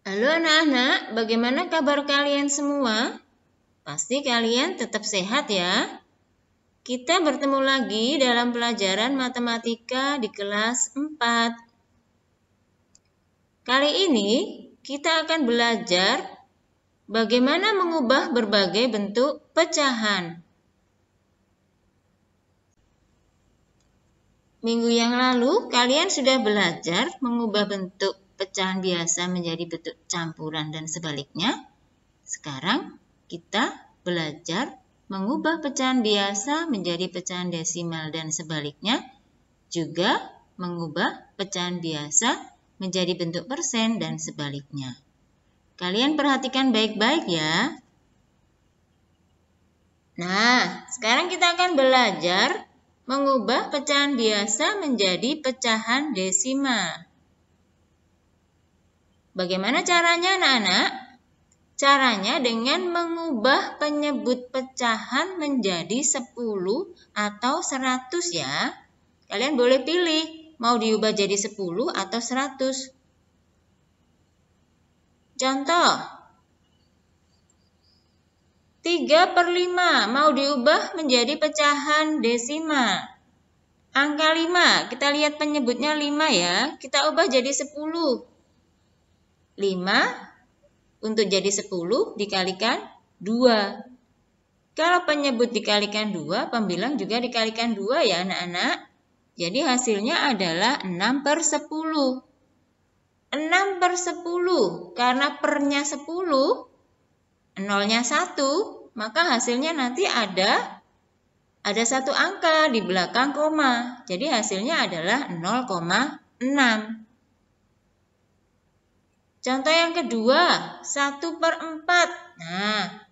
Halo anak-anak, bagaimana kabar kalian semua? Pasti kalian tetap sehat ya? Kita bertemu lagi dalam pelajaran matematika di kelas 4. Kali ini kita akan belajar bagaimana mengubah berbagai bentuk pecahan. Minggu yang lalu kalian sudah belajar mengubah bentuk pecahan biasa menjadi bentuk campuran dan sebaliknya. Sekarang kita belajar mengubah pecahan biasa menjadi pecahan desimal dan sebaliknya, juga mengubah pecahan biasa menjadi bentuk persen dan sebaliknya. Kalian perhatikan baik-baik ya. Nah, sekarang kita akan belajar mengubah pecahan biasa menjadi pecahan desimal. Bagaimana caranya anak-anak? Caranya dengan mengubah penyebut pecahan menjadi 10 atau 100 ya. Kalian boleh pilih mau diubah jadi 10 atau 100. Contoh, 3/5 mau diubah menjadi pecahan desimal. Angka 5, kita lihat penyebutnya 5 ya. Kita ubah jadi 10. 5 untuk jadi 10 dikalikan 2. Kalau penyebut dikalikan 2, pembilang juga dikalikan 2 ya anak-anak. Jadi hasilnya adalah 6/10. 6/10, karena pernya 10, nolnya 1, maka hasilnya nanti ada satu angka di belakang koma. Jadi hasilnya adalah 0,6. Contoh yang kedua, 1/4. Nah,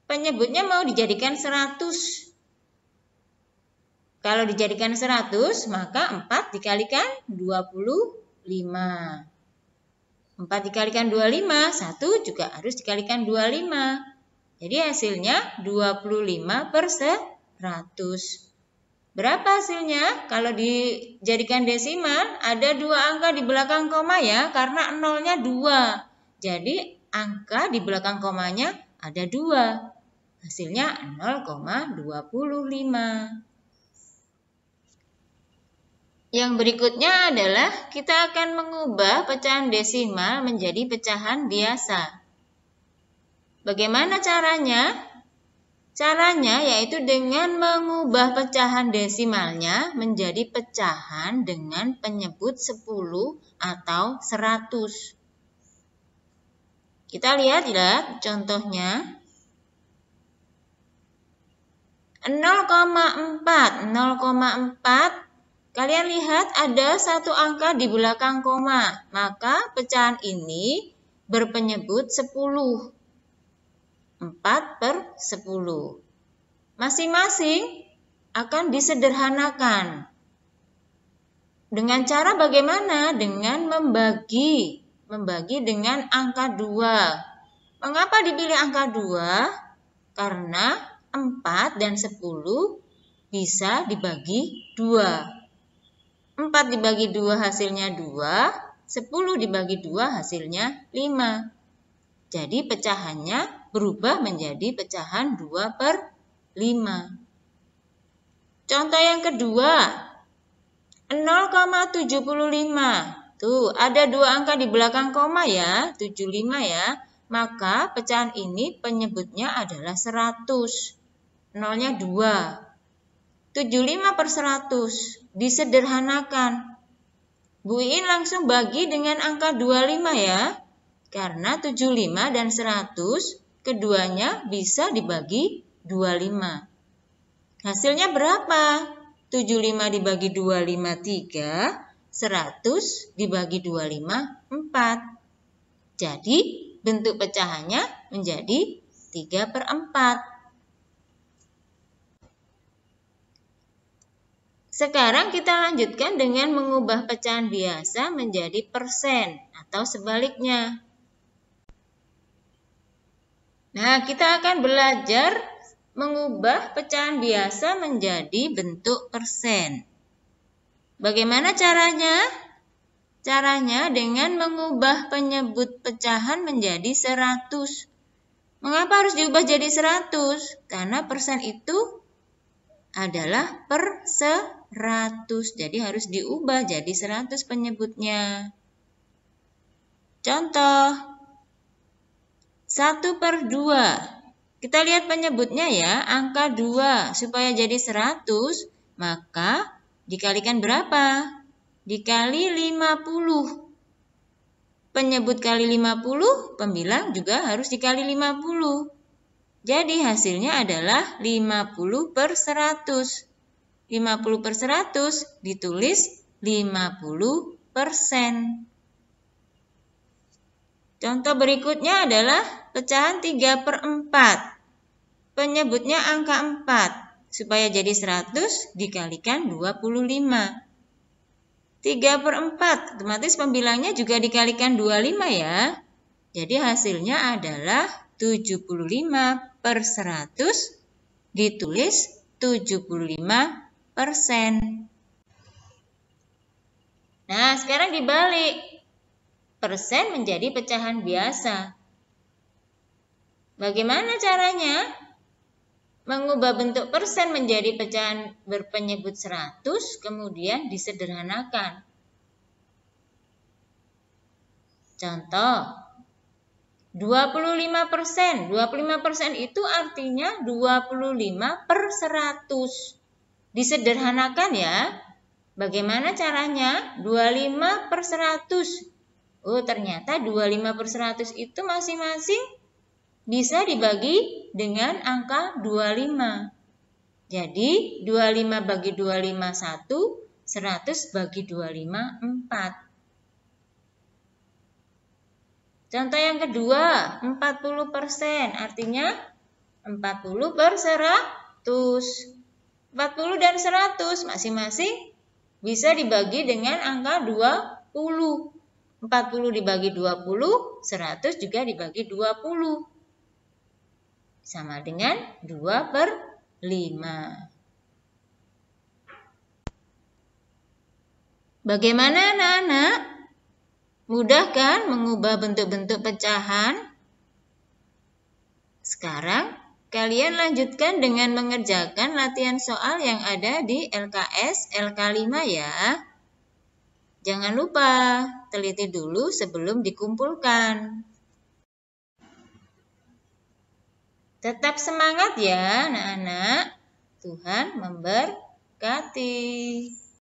penyebutnya mau dijadikan 100. Kalau dijadikan 100, maka 4 dikalikan 25. 4 dikalikan 25, 1 juga harus dikalikan 25. Jadi hasilnya 25/100. Berapa hasilnya? Kalau dijadikan desimal, ada 2 angka di belakang koma ya, karena nolnya 2. Jadi angka di belakang komanya ada 2. Hasilnya 0,25. Yang berikutnya adalah kita akan mengubah pecahan desimal menjadi pecahan biasa. Bagaimana caranya? Caranya yaitu dengan mengubah pecahan desimalnya menjadi pecahan dengan penyebut 10 atau 100. Kita lihat ya contohnya. 0,4. 0,4. Kalian lihat ada satu angka di belakang koma. Maka pecahan ini berpenyebut 10. 4/10. Masing-masing akan disederhanakan. Dengan cara bagaimana? Dengan membagi dengan angka 2. Mengapa dipilih angka 2? Karena 4 dan 10 bisa dibagi 2. 4 dibagi 2 hasilnya 2, 10 dibagi 2 hasilnya 5. Jadi pecahannya berubah menjadi pecahan 2/5. Contoh yang kedua, 0,75. Tuh, ada 2 angka di belakang koma ya, 75 ya. Maka pecahan ini penyebutnya adalah 100. Nolnya 2. 75/100. Disederhanakan. Bu Iin langsung bagi dengan angka 25 ya. Karena 75 dan 100 keduanya bisa dibagi 25. Hasilnya berapa? 75 dibagi 25, 3. 100 dibagi 25, 4. Jadi bentuk pecahannya menjadi 3/4. Sekarang kita lanjutkan dengan mengubah pecahan biasa menjadi persen atau sebaliknya. Nah, kita akan belajar mengubah pecahan biasa menjadi bentuk persen. Bagaimana caranya? Caranya dengan mengubah penyebut pecahan menjadi 100. Mengapa harus diubah jadi 100? Karena persen itu adalah per 100. Jadi harus diubah jadi 100 penyebutnya. Contoh, 1/2. Kita lihat penyebutnya ya, angka 2. Supaya jadi 100, maka dikalikan berapa? Dikali 50. Penyebut kali 50, pembilang juga harus dikali 50. Jadi hasilnya adalah 50/100. 50/100 ditulis 50%. Contoh berikutnya adalah pecahan 3/4. Penyebutnya angka 4. Supaya jadi 100 dikalikan 25. 3/4, otomatis pembilangnya juga dikalikan 25 ya. Jadi hasilnya adalah 75/100 ditulis 75%. Nah, sekarang dibalik. Persen menjadi pecahan biasa. Bagaimana caranya? Mengubah bentuk persen menjadi pecahan berpenyebut 100, kemudian disederhanakan. Contoh, 25%. 25% itu artinya 25/100. Disederhanakan ya. Bagaimana caranya? 25/100. Oh, ternyata 25/100 itu masing-masing bisa dibagi dengan angka 25. Jadi, 25 bagi 25 1, 100 bagi 25 4. Contoh yang kedua, 40%, artinya 40/100. 40 dan 100 masing-masing bisa dibagi dengan angka 20. 40 dibagi 20, 100 juga dibagi 20. Sama dengan 2/5. Bagaimana anak-anak? Mudah kan mengubah bentuk-bentuk pecahan? Sekarang kalian lanjutkan dengan mengerjakan latihan soal yang ada di LKS LK5 ya. Jangan lupa teliti dulu sebelum dikumpulkan. Tetap semangat ya anak-anak. Tuhan memberkati.